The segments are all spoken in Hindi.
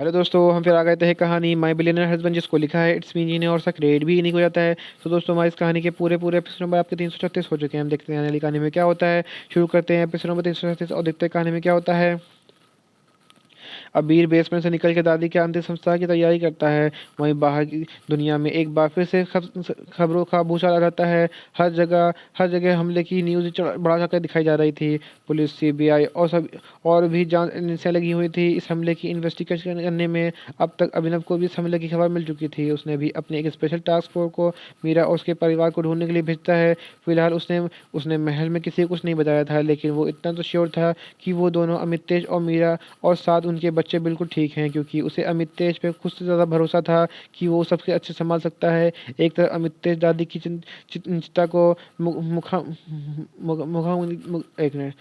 हेलो दोस्तों, हम फिर आ गए थे कहानी माय बिलियनर हस्बैंड, जिसको लिखा है इट्स मी जी ने, और उसका क्रेडिट भी इन्हीं को जाता है। तो दोस्तों, हमारी इस कहानी के पूरे पूरे एपिसोड नंबर आपके 336 हो चुके हैं। हम देखते हैं आने वाली कहानी में क्या होता है। शुरू करते हैं एपिसोड नंबर 336 और देखते हैं कहानी में क्या होता है। अबीर बेसमेंट से निकल के दादी के अंतिम संस्कार की तैयारी करता है। वहीं बाहर की दुनिया में एक बार फिर से खबरों का भूचाल आ जाता है। हर जगह हमले की न्यूज़ बढ़ा चढ़कर दिखाई जा रही थी। पुलिस, सीबीआई और भी जांच एजेंसियां लगी हुई थी इस हमले की इन्वेस्टिगेशन करने में। अब तक अभिनव को भी इस हमले की खबर मिल चुकी थी। उसने भी अपने एक स्पेशल टास्क फोर्स को मीरा और उसके परिवार को ढूंढने के लिए भेजता है। फिलहाल उसने उसने महल में किसी को कुछ नहीं बताया था, लेकिन वो इतना तो श्योर था कि वो दोनों अमितेश और मीरा और साथ उनके बच्चे बिल्कुल ठीक हैं, क्योंकि उसे अमितेश पे खुद से ज़्यादा भरोसा था कि वो सबसे अच्छे संभाल सकता है। एक तरफ अमितेश दादी की चिंता को मु- मुखा मुखा मुखा एक मिनट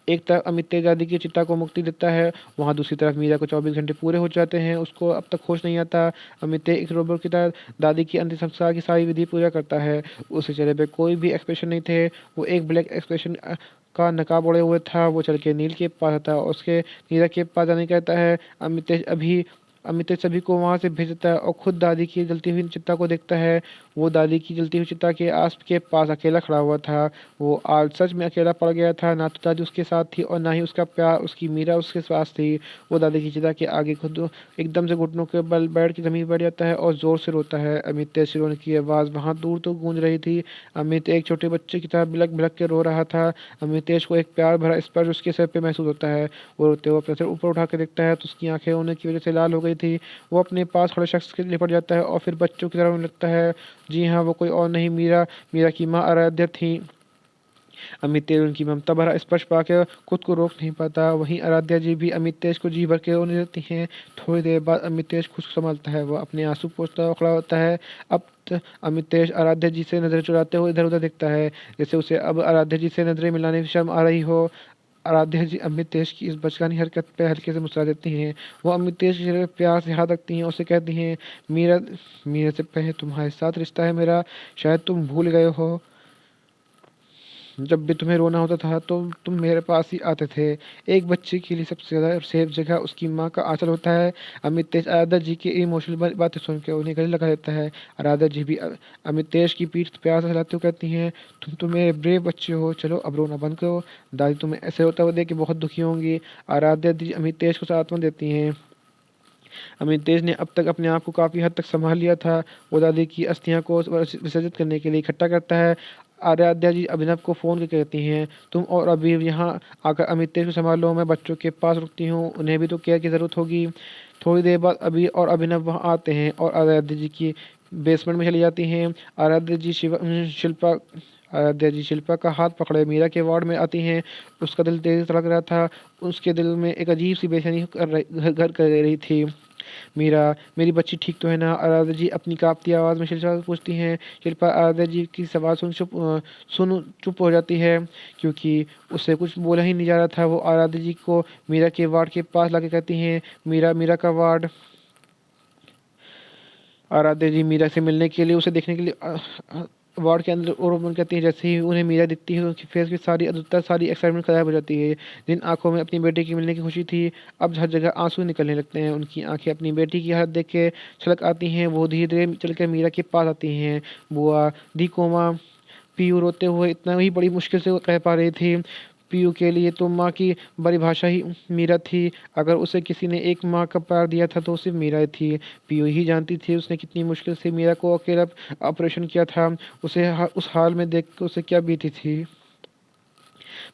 एक तरफ अमितेश दादी की चिंता को मुक्ति देता है, वहाँ दूसरी तरफ मीरा को 24 घंटे पूरे हो जाते हैं। उसको अब तक होश नहीं आता। अमितेश एक रोबोट की तरह दादी की अंतिम संस्कार की सारी विधि पूरा करता है। उसके चेहरे पे कोई भी एक्सप्रेशन नहीं थे। वो एक ब्लैक एक्सप्रेशन का नकाब ओढ़े हुए था। वो चल के नील के पास आता है और उसके नीरा के पास जाने कहता है। अमितेश सभी को वहां से भेजता है और खुद दादी की जलती हुई चिता को देखता है। वो दादी की जलती हुई चिता के आस के पास अकेला खड़ा हुआ था। वो आज सच में अकेला पड़ गया था। ना तो दादी उसके साथ थी और ना ही उसका प्यार उसकी मीरा उसके पास थी। वो दादी की चिता के आगे खुद एकदम से घुटनों के बल बैठ के जमीन बैठ जाता है और जोर से रोता है। अमितेश रोने की आवाज़ वहां दूर तो गूंज रही थी। अमित एक छोटे बच्चे की तरह बिलक बिलक के रो रहा था। अमितेश को एक प्यार भरा स्पर्श उसके सर पे महसूस होता है। वो रोते हुए अपने सर ऊपर उठा के देखता है तो उसकी आंखें रोने की वजह से लाल हो गई थी। वो अपने पास खड़े शख्स के लिपट जाता है और फिर बच्चों की तरह रोने लगता है। जी हाँ, वो कोई और नहीं, मीरा मीरा की माँ आराध्या थी। अमितेश उनकी ममता भरा स्पर्श पाकर खुद को रोक नहीं पाता। वहीं आराध्या जी भी अमितेश को जी भर के रोने लगती हैं। थोड़ी देर बाद अमितेश खुद को संभालता है। वह अपने आंसू पोंछता हुआ खड़ा होता है। अमितेश आराध्या जी से नजर चुराते हुए इधर उधर देखता है, जैसे उसे अब आराध्या जी से नजरें मिलाने की शर्म आ रही हो। आराध्या जी अमितेश की इस बचकानी हरकत पे हल्के से मुस्कुरा देती हैं। वो अमितेश के चेहरे पे प्यार से हाथ रखती हैं और उसे कहती हैं, मीरा मीरा से पहले तुम्हारे साथ रिश्ता है मेरा, शायद तुम भूल गए हो। जब भी तुम्हें रोना होता था तो तुम मेरे पास ही आते थे। एक बच्चे के लिए सबसे ज़्यादा सेफ जगह उसकी माँ का आंचल होता है। अमितेश आराध्या जी की इमोशनल बातें सुन के उन्हें गले लगा देता है। आराध्या जी भी अमितेश की पीठ प्यार से हिलाते हुए कहती हैं, तुम तो मेरे ब्रेव बच्चे हो, चलो अब रोना बंद करो। दादी तुम्हें ऐसे होता हुआ देख के बहुत दुखी होंगी। आराध्या जी अमितेश को सांत्वना देती हैं। अमितेश ने अब तक अपने आप को काफ़ी हद तक संभाल लिया था। वो दादी की अस्थियां को विसर्जित करने के लिए इकट्ठा करता है। आराध्या जी अभिनव को फ़ोन करके कहती हैं, तुम और अभी यहाँ आकर अमितेश को संभालो, मैं बच्चों के पास रुकती हूँ, उन्हें भी तो केयर की ज़रूरत होगी। थोड़ी देर बाद अभी और अभिनव वहाँ आते हैं और आराध्या जी की बेसमेंट में चली जाती हैं। आराध्या जी शिल्पा आराध्या जी शिल्पा का हाथ पकड़े मीरा के वार्ड में आती हैं। उसका दिल तेज धड़क रहा था। उसके दिल में एक अजीब सी बेचैनी घर कर रही थी। मीरा, मेरी बच्ची ठीक तो है ना? आराध्या जी अपनी काँपती आवाज़ में शिल्पा से पूछती हैं। शिल्पा आराध्या जी की सवाल सुन चुप हो जाती है, क्योंकि उससे कुछ बोला ही नहीं जा रहा था। वो आराध्या जी को मीरा के वार्ड के पास लाके कहती हैं, मीरा मीरा का वार्ड। आराध्या जी मीरा से मिलने के लिए, उसे देखने के लिए वार्ड के अंदर और ओपन करती है। जैसे ही उन्हें मीरा दिखती है, उनकी फेस की सारी अद्भुतता, सारी एक्साइटमेंट गायब हो जाती है। जिन आंखों में अपनी बेटी की मिलने की खुशी थी, अब हर जगह आंसू निकलने लगते हैं। उनकी आंखें अपनी बेटी की हालत देख के छलक आती हैं। वो धीरे धीरे चलकर मीरा के पास आती हैं। बुआ दी कोमा, पीयू रोते हुए इतना ही बड़ी मुश्किल से वो कह पा रही थी। पीयू के लिए तो माँ की परिभाषा ही मीरा थी। अगर उसे किसी ने एक माँ का प्यार दिया था तो सिर्फ मीरा ही थी। पीयू ही जानती थी उसने कितनी मुश्किल से मीरा को अकेला ऑपरेशन किया था। उस हाल में देख कर उसे क्या बीती थी।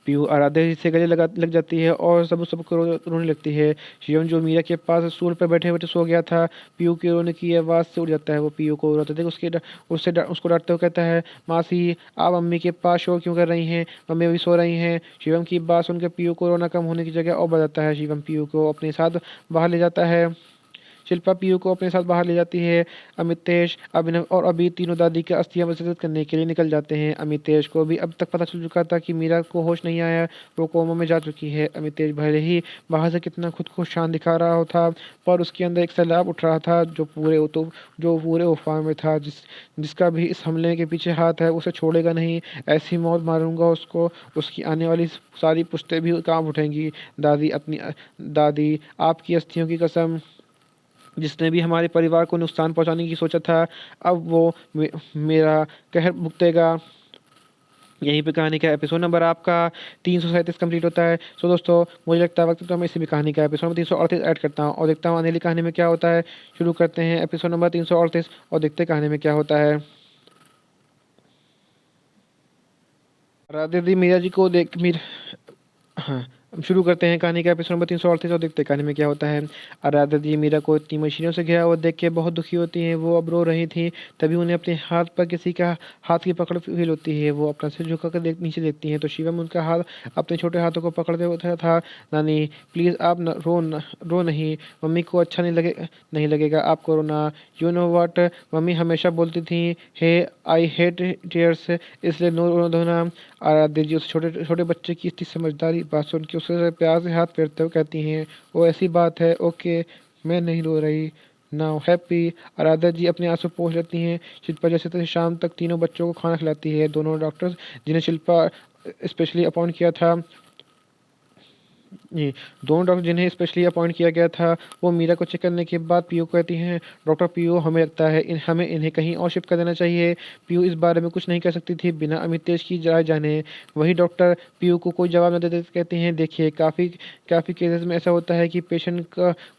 पीयू आराध्या जी से गले लग जाती है और सबको रोने लगती है। शिवम जो मीरा के पास स्टूल पर बैठे बैठे सो गया था, पीयू के रोने की आवाज़ से उठ जाता है। वो पीयू को रोते थे उसको डांटते हुए कहता है, मासी आप मम्मी के पास शोर क्यों कर रही हैं? मम्मी अभी सो रही हैं। शिवम की बात सुनकर पीयू को रोना कम होने की जगह और बढ़ जाता है। शिवम पीयू को अपने साथ बाहर ले जाता है। शिल्पा पीयू को अपने साथ बाहर ले जाती है। अमितेश, अभिनव और अभी तीनों दादी की अस्थियां विसर्जित करने के लिए निकल जाते हैं। अमितेश को भी अब तक पता चल चुका था कि मीरा को होश नहीं आया, वो कोमा में जा चुकी है। अमितेश भले ही बाहर से कितना खुद को शांत दिखा रहा था, पर उसके अंदर एक सैलाब उठ रहा था जो पूरे उफान में था। जिसका भी इस हमले के पीछे हाथ है उसे छोड़ेगा नहीं, ऐसी मौत मारूंगा उसको, उसकी आने वाली सारी पुश्तें भी काम उठेंगी। दादी, आपकी अस्थियों की कसम, जिसने भी हमारे परिवार को नुकसान पहुंचाने की सोचा था, अब वो मेरा कहर भुगतेगा। यहीं पे कहानी का एपिसोड नंबर आपका 337 कंप्लीट होता है। सो दोस्तों, मुझे लगता है वक्त तो मैं इसी भी कहानी का एपिसोड नंबर 338 ऐड करता हूँ और देखता हूँ आने वाली कहानी में क्या होता है। शुरू करते हैं एपिसोड नंबर 338 और देखते हैं कहानी में क्या होता है। राधे दी मीरा जी को देख मीर हाँ, हम शुरू करते हैं कहानी का एपिसोड नंबर 338 और देखते हैं कहानी में क्या होता है। आराध्या जी मीरा को इतनी मशीनों से घिरा हुआ देख के बहुत दुखी होती हैं। वो अब रो रही थी, तभी उन्हें अपने हाथ पर किसी का हाथ की पकड़ फील होती है। वो अपना सिर झुका कर नीचे देखती हैं तो शिवम उनका हाथ अपने छोटे हाथों को पकड़ते हुए था। नानी प्लीज़ आप रो नहीं, मम्मी को अच्छा नहीं लगेगा आपको रोना। यू नो वट, मम्मी हमेशा बोलती थी, हे आई हेट टीयर्स, इसलिए नो धोना। आराध्या जी उस छोटे छोटे बच्चे की इतनी समझदारी बात सुन के उसे प्यार से हाथ फेरते हुए कहती हैं, वो ऐसी बात है, ओके मैं नहीं रो रही, नाउ हैप्पी। आराध्या जी अपने आंसू पोंछ लेती हैं। शिल्पा जैसे तैसे शाम तक तीनों बच्चों को खाना खिलाती है। दोनों डॉक्टर्स जिन्हें शिल्पा स्पेशली अपॉइंट किया था जी, दोनों डॉक्टर जिन्हें स्पेशली अपॉइंट किया गया था, वो मीरा को चेक करने के बाद पीयू को कहती हैं, डॉक्टर पीयू हमें लगता है हमें इन्हें कहीं और शिफ्ट कर देना चाहिए। पीयू इस बारे में कुछ नहीं कह सकती थी बिना अमित तेज की राय जाने। वही डॉक्टर पीयू को कोई जवाब न देते कहती हैं, देखिए काफ़ी काफ़ी केसेस में ऐसा होता है कि पेशेंट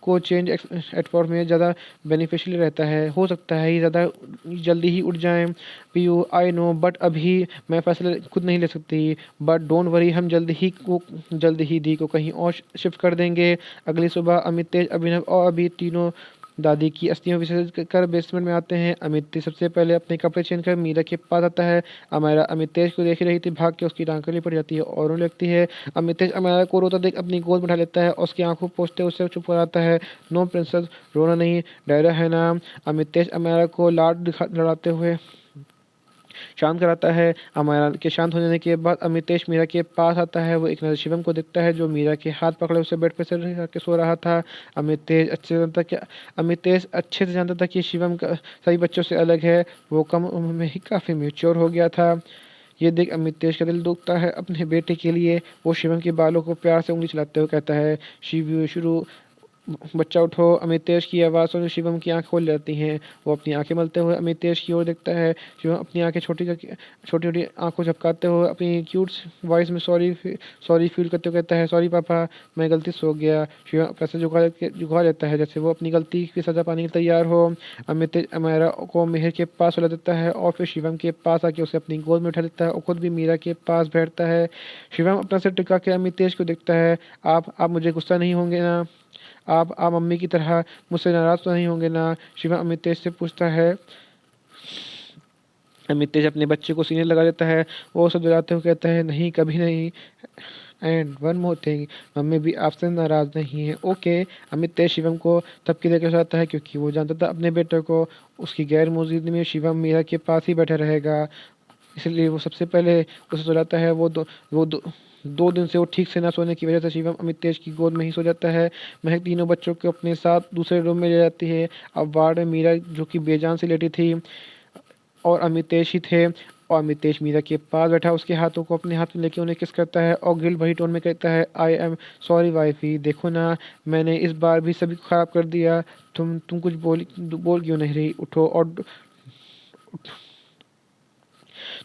को चेंज एटफॉर्म में ज़्यादा बेनिफिशियल रहता है, हो सकता है ये ज़्यादा जल्दी ही उठ जाएँ। पीयू आई नो, बट अभी मैं फैसला खुद नहीं ले सकती, बट डोंट वरी, हम जल्दी ही दी को कहीं और शिफ्ट कर देंगे। अगली सुबह अमित तेज, अभिनव और अभी तीनों दादी की अस्थियों विसर्जित कर बेसमेंट में आते हैं। अमित तेज सबसे पहले अपने कपड़े चेंज कर मीरा के पास आता है। अमायरा अमित तेज को देख रही थी, भाग के उसकी टांग गली पड़ जाती है और रोने लगती है। अमित तेज अमायरा को रोता देख अपनी गोद में उठा लेता है और उसकी आंखों पोंछते उससे चुप कराता है। नो प्रिंसेस, रोना नहीं, डरा है ना। अमित तेज अमायरा को लड़ाते हुए शांत कराता है। अमायरा के शांत हो जाने के बाद अमितेश मीरा के पास आता है। वो एक नज़र शिवम को देखता है जो मीरा के हाथ पकड़े उसे बेड पर सिर रख के सो रहा था। अमितेश अच्छे से जानता था कि शिवम का सभी बच्चों से अलग है, वो कम उम्र में ही काफ़ी मैच्योर हो गया था। ये देख अमितेश का दिल दुखता है अपने बेटे के लिए। वो शिवम के बालों को प्यार से उंगली चलाते हुए कहता है, शिव शुरू बच्चा उठो। अमितेश की आवाज़ सुन शिवम की आंख खोल जाती हैं। वो अपनी आंखें मलते हुए अमितेश की ओर देखता है। शिवम अपनी आंखें छोटी छोटी आंखों झपकाते हुए अपनी क्यूट वॉइस में सॉरी फील करते हुए कहता है, सॉरी पापा, मैं गलती से हो गया। शिवम पैसे झुका लेता है जैसे वो अपनी गलती की सज़ा पाने के लिए तैयार हो। अमितेश अमायरा को मेहर के पास सुला देता है और फिर शिवम के पास आके उसे अपनी गोद में उठा लेता है और खुद भी मीरा के पास बैठता है। शिवम अपना सिर टिका के अमितेश को देखता है, आप मुझे गुस्सा नहीं होंगे ना? आप मम्मी की तरह मुझसे नाराज़ तो नहीं होंगे ना? शिवम अमितेश से पूछता है। अमितेश अपने बच्चे को सीने लगा लेता है। वो उसे डराते हुए कहता है, नहीं कभी नहीं। And one more thing, mummy भी आपसे नाराज़ नहीं है, ओके। अमितेश शिवम को थपकी देकर सुनाता है क्योंकि वो जानता था अपने बेटे को उसकी गैर मौजूदगी में शिवम मीरा के पास ही बैठा रहेगा, इसलिए वो सबसे पहले उसे सुलाता है। वो 2 दिन से वो ठीक से ना सोने की वजह से शिवम अमितेश की गोद में ही सो जाता है। महक तीनों बच्चों को अपने साथ दूसरे रूम में ले जाती है। अब वार्ड में मीरा जो कि बेजान से लेटी थी और अमितेश ही थे, और अमितेश मीरा के पास बैठा उसके हाथों को अपने हाथ में लेके उन्हें किस करता है और गिल वही टोन में कहता है, आई एम सॉरी वाइफी, देखो ना मैंने इस बार भी सभी खराब कर दिया। तुम कुछ बोल क्यों नहीं रही?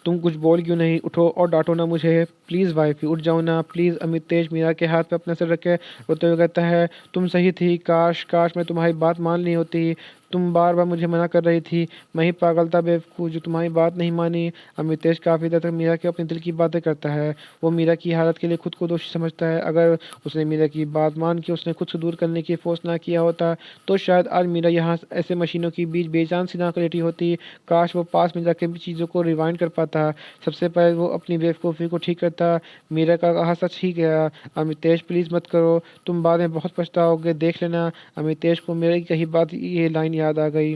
तुम कुछ बोल क्यों नहीं? उठो और डांटो ना मुझे, प्लीज़ वाइफी उठ जाओ ना प्लीज़। अमितेश मीरा के हाथ पे अपने सिर रख के रोते हुए कहता है, तुम सही थी, काश काश मैं तुम्हारी बात मान ली होती, तुम बार बार मुझे मना कर रही थी, मैं ही पागल था बेवकूफ़ जो तुम्हारी बात नहीं मानी। अमितेश काफ़ी देर तक मीरा के अपने दिल की बातें करता है। वो मीरा की हालत के लिए खुद को दोषी समझता है। अगर उसने मीरा की बात मान के उसने खुद से दूर करने की फ़ोर्स ना किया होता, तो शायद आज मीरा यहाँ ऐसे मशीनों के बीच बेजान सी ना लेटी होती। काश वो पास में जाके भी चीज़ों को रिवाइंड कर पाता। सबसे पहले वो अपनी बेवकूफ़ी को ठीक करता। मीरा का कहा सच ही गया। अमितेश प्लीज़ मत करो, तुम बाद में बहुत पछताओगे, देख लेना। अमितेश को मेरी कही बात ये लाइन याद आ गई।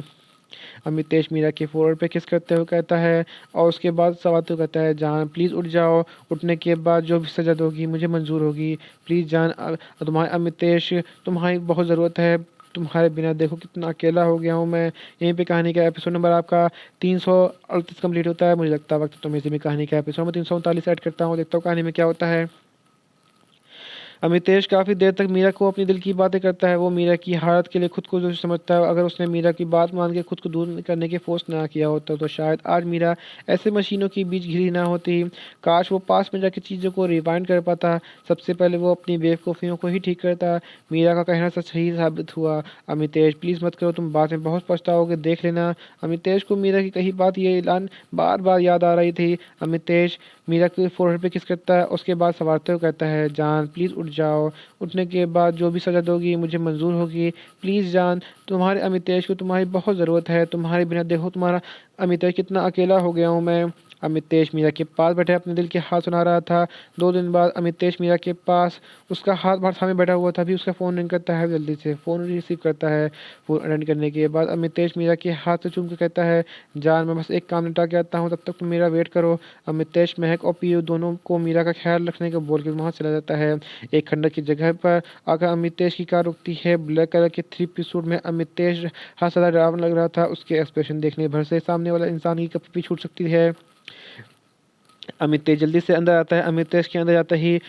अमितेश मीरा के फोrehead पे किस करते हुए कहता है और उसके बाद सवाते हुए कहता है, जान प्लीज़ उठ जाओ। उठने के बाद जो भी सज़ा दोगी मुझे मंज़ूर होगी। प्लीज़ जान, तुम्हारे अमितेश, तुम्हारी बहुत ज़रूरत है। तुम्हारे बिना देखो कितना अकेला हो गया हूँ मैं। यहीं पे कहानी का एपिसोड नंबर आपका 338 कंप्लीट होता है। मुझे लगता है वक्त तो मैं इसी में कहानी का एपिसोड नंबर 339 ऐड करता हूँ। देखता हूँ कहानी में क्या होता है। अमितेश काफ़ी देर तक मीरा को अपनी दिल की बातें करता है। वो मीरा की हालत के लिए खुद को दोषी समझता है। अगर उसने मीरा की बात मान के खुद को दूर करने की फोर्स ना किया होता, तो शायद आज मीरा ऐसे मशीनों के बीच घिरी ना होती। काश वो पास में जाके चीज़ों को रिवाइंड कर पाता। सबसे पहले वो अपनी बेवकूफ़ियों को ही ठीक करता। मीरा का कहना सच ही साबित हुआ। अमितेश प्लीज़ मत करो, तुम बाद में बहुत पछताओगे, देख लेना। अमितेश को मीरा की कही बात ये ऐलान बार बार याद आ रही थी। अमितेश मीरा के फोrehead पे किस करता है, उसके बाद संवारते हुए कहता है, जान प्लीज़ उठ जाओ। उठने के बाद जो भी सज़ा दोगी मुझे मंज़ूर होगी। प्लीज़ जान, तुम्हारे अमितेश को तुम्हारी बहुत ज़रूरत है। तुम्हारे बिना देखो तुम्हारा अमितेश कितना अकेला हो गया हूँ मैं। अमितेश मीरा के पास बैठे अपने दिल के हाल सुना रहा था। 2 दिन बाद अमितेश मीरा के पास उसका हाथ बाहर सामने बैठा हुआ था। अभी उसका फ़ोन रिंग करता है। जल्दी से फ़ोन रिसीव करता है। फ़ोन अटेंड करने के बाद अमितेश मीरा के हाथ से चूम के कहता है, जान मैं बस एक काम निपटा के आता हूँ, तब तक तुम मेरा वेट करो। अमितेश महक और पीयू दोनों को मीरा का ख्याल रखने को बोल के वहाँ चला जाता है। एक खंडर की जगह पर आकर अमितेश की कार रुकती है। ब्लैक कलर के 3 पीस सूट में अमितेश हर सदा डरावना लग रहा था। उसके एक्सप्रेशन देखने भर से सामने वाला इंसान की कभी भी छूट सकती है। अमितेश जल्दी से अंदर आता है। अमितेश के अंदर जाते ही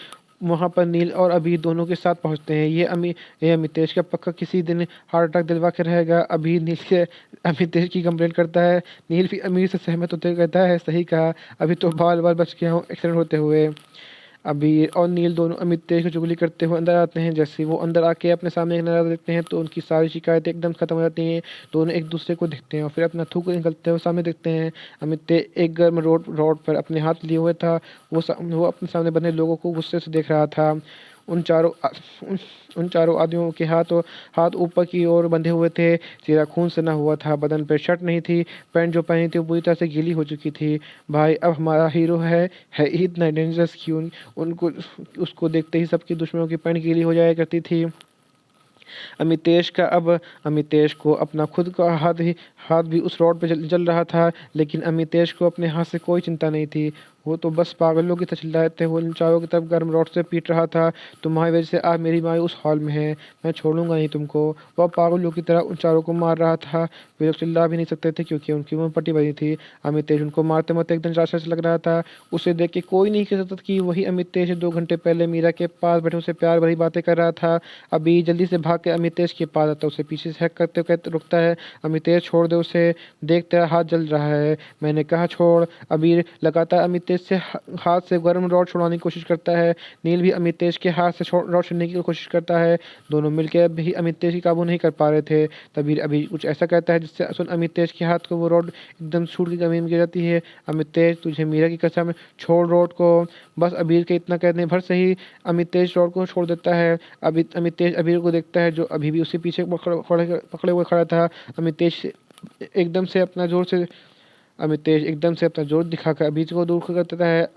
वहाँ पर नील और अभी दोनों के साथ पहुँचते हैं। ये अमितेश का पक्का किसी दिन हार्ट अटैक दिलवा के रहेगा। अभी नील से अमितेश की कंप्लेंट करता है। नील भी अमीर से सहमत होते हुए कहता है, सही कहा, अभी तो बाल बाल बच गया हूँ एक्सीडेंट होते हुए। अबीर और नील दोनों अमितेश की चुगली करते हुए अंदर आते हैं। जैसे वो अंदर आके अपने सामने एक नज़ारा देखते हैं, तो उनकी सारी शिकायतें एकदम खत्म हो जाती हैं। दोनों एक दूसरे को देखते हैं और फिर अपना थूक निकलते हुए सामने देखते हैं। अमितेश एक गर्म रोड रोड पर अपने हाथ लिए हुए था। वो अपने सामने बने लोगों को गुस्से से देख रहा था। उन चारों उन उन चारों आदमियों के हाथ ऊपर की ओर बंधे हुए थे। चेहरा खून सना हुआ था। बदन पर शर्ट नहीं थी। पैंट जो पहनी थी वो पूरी तरह से गीली हो चुकी थी। भाई अब हमारा हीरो है इतना डेंजरस क्यों? उनको उसको देखते ही सबकी दुश्मनों की पैंट गीली हो जाया करती थी। अमितेश को अपना खुद का हाथ भी उस रॉड पे जल रहा था, लेकिन अमितेश को अपने हाथ से कोई चिंता नहीं थी। वो तो बस पागलों की तरह चिल्लाए थे। वो इन चारों की तरफ गर्म रॉड से पीट रहा था, तुम्हारी वजह से आज मेरी माँ उस हॉल में है, मैं छोड़ूंगा नहीं तुमको। वह पागलों की तरह उन चारों को मार रहा था। वे लोग चिल्ला भी नहीं सकते थे क्योंकि उनकी मुँह पट्टी बनी थी। अमितेश उनको मारते मारते एकदम राक्षस लग रहा था। उसे देख के कोई नहीं कह सकता कि वही अमितेश 2 घंटे पहले मीरा के पास बैठे उसे प्यार भरी बातें कर रहा था। अभी जल्दी से भाग के अमितेश के पास आता, उसे पीछे से हैक करते कहते रुकता है, अमितेश छोड़ दे उसे, देख तेरा हाथ जल रहा है, मैंने कहा छोड़। अबीर लगातार अमितेश से हाथ से गर्म रॉड छुड़वाने की कोशिश करता है। नील भी अमितेश के हाथ से रॉड छुड़ने की कोशिश करता है। दोनों मिलकर भी अमितेश की काबू नहीं कर पा रहे थे। तभी अभी कुछ ऐसा कहता है जिससे सुन अमितेश के हाथ को वो रॉड एकदम छूट की जमीन में गिर जाती है। अमितेश तुझे मीरा की कसम, छोड़ रॉड को। बस अबीर के इतना कहने भर से ही अमितेश रॉड को छोड़ देता है। अभी अमितेश अबीर को देखता है जो अभी भी उसी पीछे पकड़े हुए खड़ा था। एकदम से अपना जोर से अमितेश एकदम से अपना जोर दिखाकर अबीर को दूर कर देता है।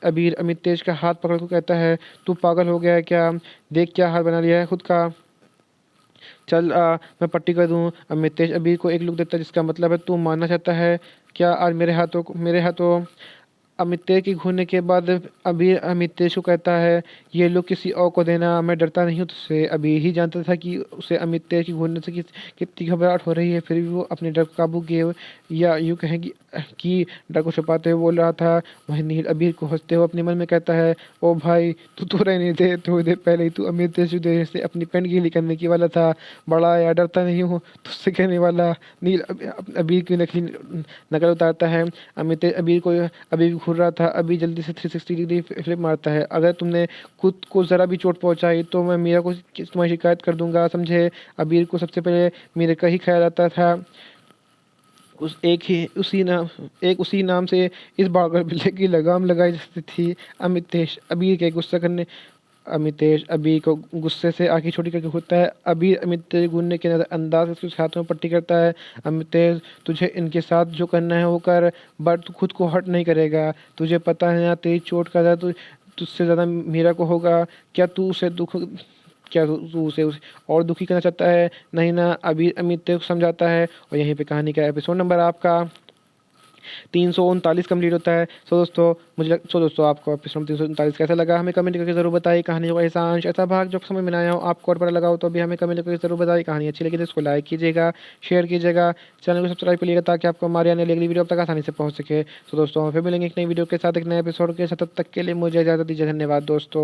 अबीर अमितेश का हाथ पकड़ कर कहता है, तू पागल हो गया है क्या? देख क्या हाल बना लिया है खुद का। चल मैं पट्टी कर दूं। अमितेश अबीर को एक लुक देता है जिसका मतलब है तू मानना चाहता है क्या आज मेरे हाथों। अमितेश की घूरने के बाद अभी अमितेश को कहता है, ये लोग किसी और को देना, मैं डरता नहीं हूँ तुझसे। अभी ही जानता था कि उसे अमितेश की घूरने से कितनी घबराहट हो रही है, फिर भी वो अपने डर को काबू किए या यूँ कहें कि डर को छुपाते हुए बोल रहा था। वहीं नील अबीर को हंसते हुए अपने मन में कहता है, ओ भाई तू रहने दे, थोड़ी देर पहले ही तू अमितेश से अपनी पेंट गीली करने की वाला था। बड़ा या डरता नहीं हूँ तुझसे कहने वाला। नील अबीर की नकली नकल उतारता है। अमितेश अबीर को अबीर घूर रहा था अभी जल्दी से 360 डिग्री फ्लिप मारता है। अगर तुमने खुद को ज़रा भी चोट पहुंचाई तो मैं मीरा को तुम्हारी शिकायत कर दूंगा, समझे। अबीर को सबसे पहले मीरा का ही ख्याल आता था। उस उसी नाम से इस बागर बिल्ले की लगाम लगाई जाती थी। अमितेश अबीर के गुस्सा करने अमितेश अबीर को गुस्से से आंखें छोटी करके होता है। अबीर अमितेश घूरने के अंदाज से उसके हाथों में पट्टी करता है। अमितेश, तुझे इनके साथ जो करना है वो कर, बट तू खुद को हर्ट नहीं करेगा। तुझे पता है ना तेरी चोट का दर्द तुझसे ज़्यादा मीरा को होगा। क्या तू उसे दुख क्या तू उसे और दुखी करना चाहता है? नहीं ना। अबीर अमितेश को समझाता है और यहीं पे कहानी का एपिसोड नंबर आपका 339 कंप्लीट होता है। सो दोस्तों आपको एपिसोड 339 कैसा लगा हमें कमेंट करके जरूर बताइए। कहानी का ऐसा अंश ऐसा भाग जो समझ में ना आया हो, आपको और पता लगा हो तो भी हमें कमेंट करके जरूर बताइए। कहानी अच्छी लगी तो इसको लाइक कीजिएगा, शेयर कीजिएगा, चैनल को सब्सक्राइब करिएगा ताकि आपको हमारी आने वाली अगली वीडियो अब तक आसानी से पहुंच सके। तो दोस्तों फिर मिलेंगे एक नई वीडियो के साथ, एक नए एपिसोड के साथ। तब तक के लिए मुझे इजाज़त दीजिए। धन्यवाद दोस्तों।